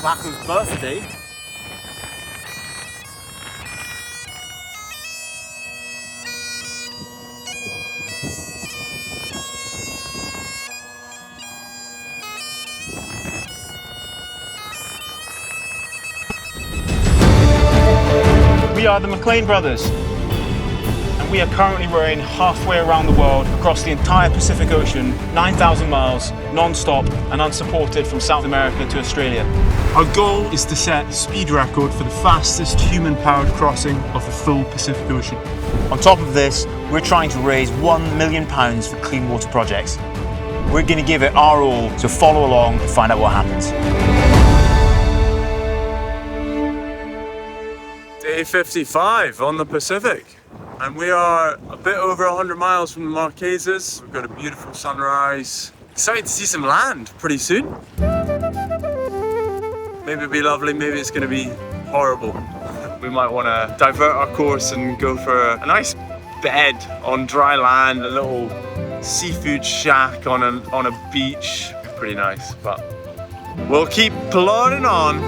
Paco's birthday. We are the McLean brothers, and we are currently rowing halfway around the world across the entire Pacific Ocean, 9,000 miles, non-stop and unsupported from South America to Australia. Our goal is to set the speed record for the fastest human-powered crossing of the full Pacific Ocean. On top of this, we're trying to raise £1 million for clean water projects. We're going to give it our all, so follow along and find out what happens. Day 55 on the Pacific, and we are a bit over 100 miles from the Marquesas. We've got a beautiful sunrise. Excited to see some land pretty soon. Maybe it'll be lovely, maybe it's going to be horrible. We might want to divert our course and go for a nice bed on dry land, a little seafood shack on a beach. Pretty nice, but we'll keep plodding on.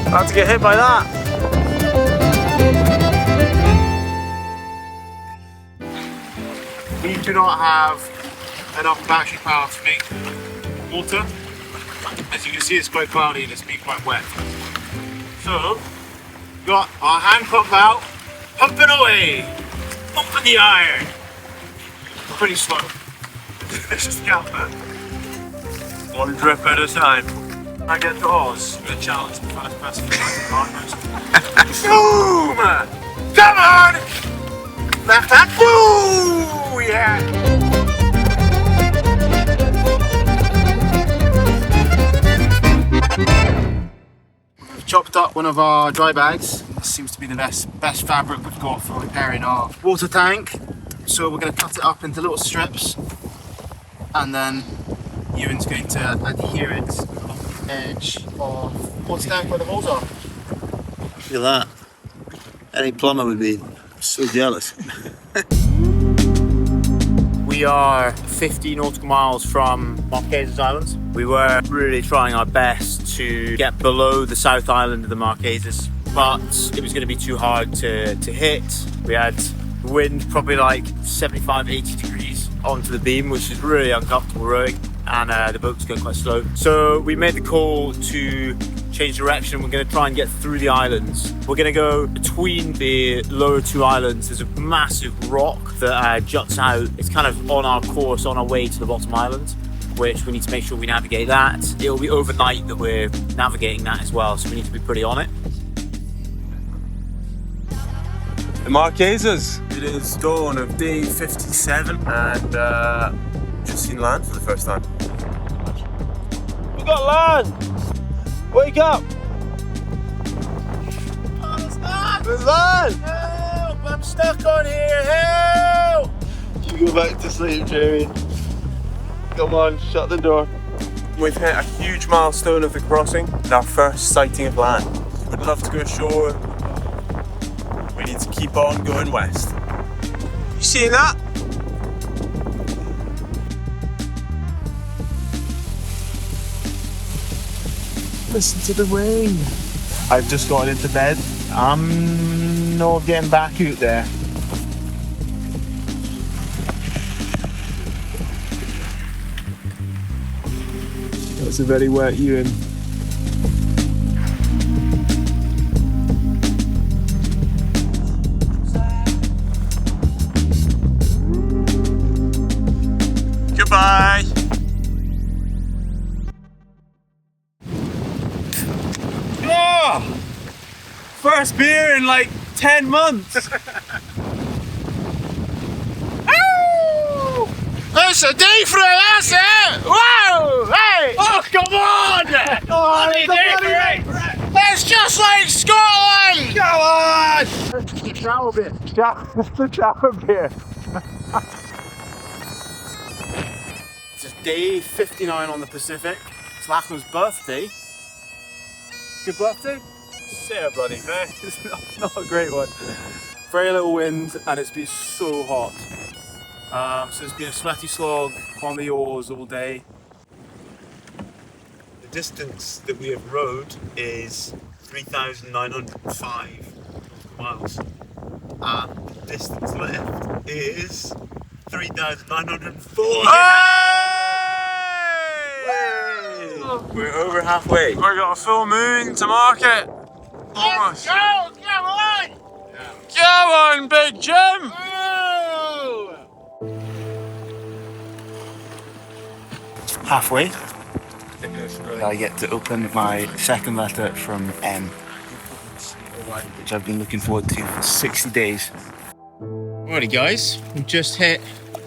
About to get hit by that. We do not have enough battery power to make water. As you can see, it's quite cloudy and it's been quite wet. So, we've got our hand pump out, pumping away, pumping the iron. Pretty slow. This is the outfit. One drip at a time. When I get to Oz, we're going to challenge the first person to find the partners. Boom! Come on! Left hand, boom! Yeah! We've chopped up one of our dry bags. This seems to be the best fabric we've got for repairing our water tank. So we're going to cut it up into little strips, and then Ewan's going to adhere it to the edge of the water tank where the holes are. Look at that. Any plumber would be so jealous. We are 50 nautical miles from Marquesas Islands. We were really trying our best to get below the South Island of the Marquesas, but it was going to be too hard to hit. We had wind probably like 75, 80 degrees onto the beam, which is really uncomfortable rowing, and the boat was going quite slow. So we made the call to change direction. We're going to try and get through the islands. We're going to go between the lower two islands. There's a massive rock that juts out. It's kind of on our course, on our way to the bottom island, which we need to make sure we navigate that. It'll be overnight that we're navigating that as well, so we need to be pretty on it. The Marquesas. It is dawn of day 57, and just seen land for the first time. We got land! Wake up! Oh, there's land! There's land! Help! I'm stuck on here! Help! You go back to sleep, Jamie. Come on, shut the door. We've hit a huge milestone of the crossing and our first sighting of land. We'd love to go ashore. We need to keep on going west. You seeing that? Listen to the rain. I've just got into bed. I'm not getting back out there. That's a very wet Ewan. Goodbye. Oh, first beer in like 10 months. It's a day for it, that's it! Whoa! Hey! Oh, come on! Oh, Lake, Scotland! Go on! The shower bit. The shower beer. This is day 59 on the Pacific. It's Lachlan's birthday. Good birthday? Say a bloody thing. It's not a great one. Very little wind and it's been so hot. So it's been a sweaty slog on the oars all day. The distance that we have rowed is 3,905 miles. And the distance left is 3,904. Hey! We're over halfway. We got a full moon to market. Almost. Go, come on! Come on, Big Jim! Oh! Halfway. I get to open my second letter from M, which I've been looking forward to for 60 days. Alrighty guys, we've just hit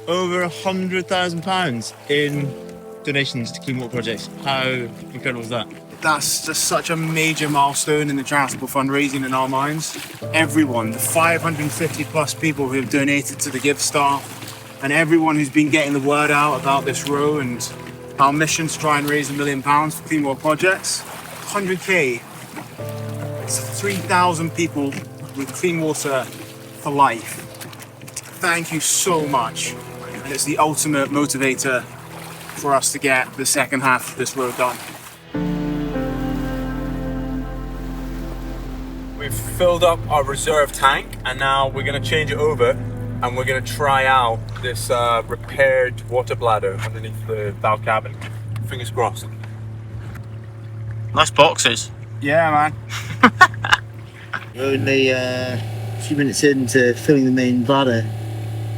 over £100,000 in donations to clean water projects. How incredible is that? That's just such a major milestone in the charitable fundraising in our minds. Everyone, the 550 plus people who have donated to the Give Staff, and everyone who's been getting the word out about this row and our mission to try and raise £1 million for clean water projects. 100k, it's 3,000 people with clean water for life. Thank you so much. And it's the ultimate motivator for us to get the second half of this road done. We've filled up our reserve tank and now we're going to change it over and we're going to try out this repaired water bladder underneath the bow cabin. Fingers crossed. Nice boxes. Yeah, man. We're only a few minutes into filling the main bladder.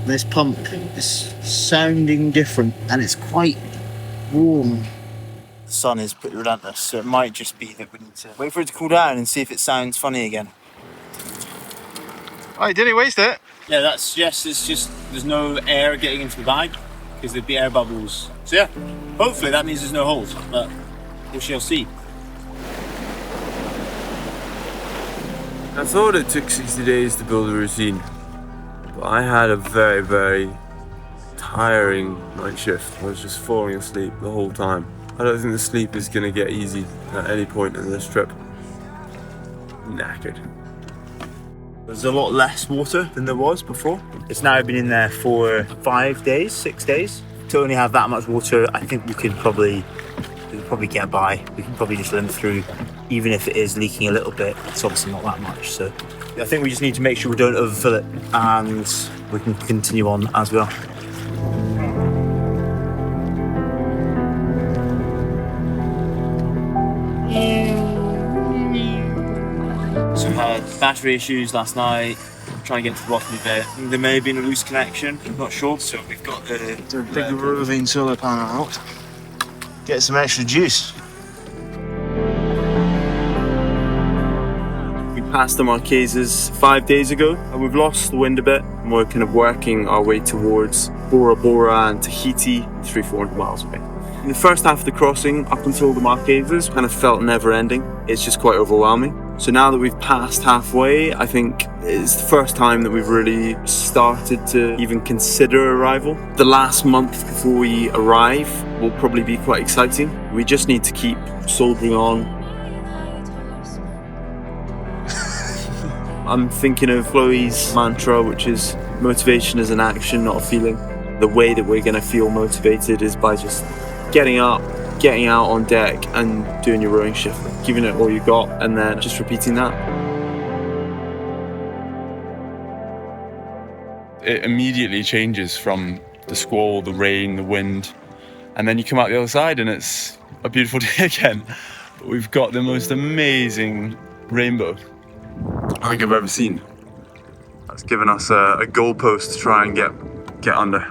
This pump is sounding different and it's quite warm. The sun is pretty relentless, so it might just be that we need to wait for it to cool down and see if it sounds funny again. Oh, you didn't waste it. Yeah, that's yes. It's just there's no air getting into the bag because there'd be air bubbles. So yeah, hopefully that means there's no holes, but we shall see. I thought it took 60 days to build a routine, but I had a very, very tiring night shift. I was just falling asleep the whole time. I don't think the sleep is going to get easy at any point in this trip. Knackered. There's a lot less water than there was before. It's now been in there for 5 days, 6 days. To only have that much water, I think we could probably get by. We can probably just limp through, even if it is leaking a little bit. It's obviously not that much. So I think we just need to make sure we don't overfill it, and we can continue on as we are. So we had battery issues last night. Trying to get to the bottom of it. There may have been a loose connection, I'm not sure. So we've got the Big roving solar panel out. Get some extra juice. We passed the Marquesas 5 days ago and we've lost the wind a bit and we're kind of working our way towards Bora Bora and Tahiti, 300-400 miles away. In the first half of the crossing, up until the Marquesas, kind of felt never ending. It's just quite overwhelming. So now that we've passed halfway, I think it's the first time that we've really started to even consider arrival. The last month before we arrive will probably be quite exciting. We just need to keep soldiering on. I'm thinking of Chloe's mantra, which is motivation is an action, not a feeling. The way that we're going to feel motivated is by just getting up, getting out on deck and doing your rowing shift, giving it all you got and then just repeating that. It immediately changes from the squall, the rain, the wind, and then you come out the other side and it's a beautiful day again. But we've got the most amazing rainbow I think I've ever seen. That's given us a goalpost to try and get under.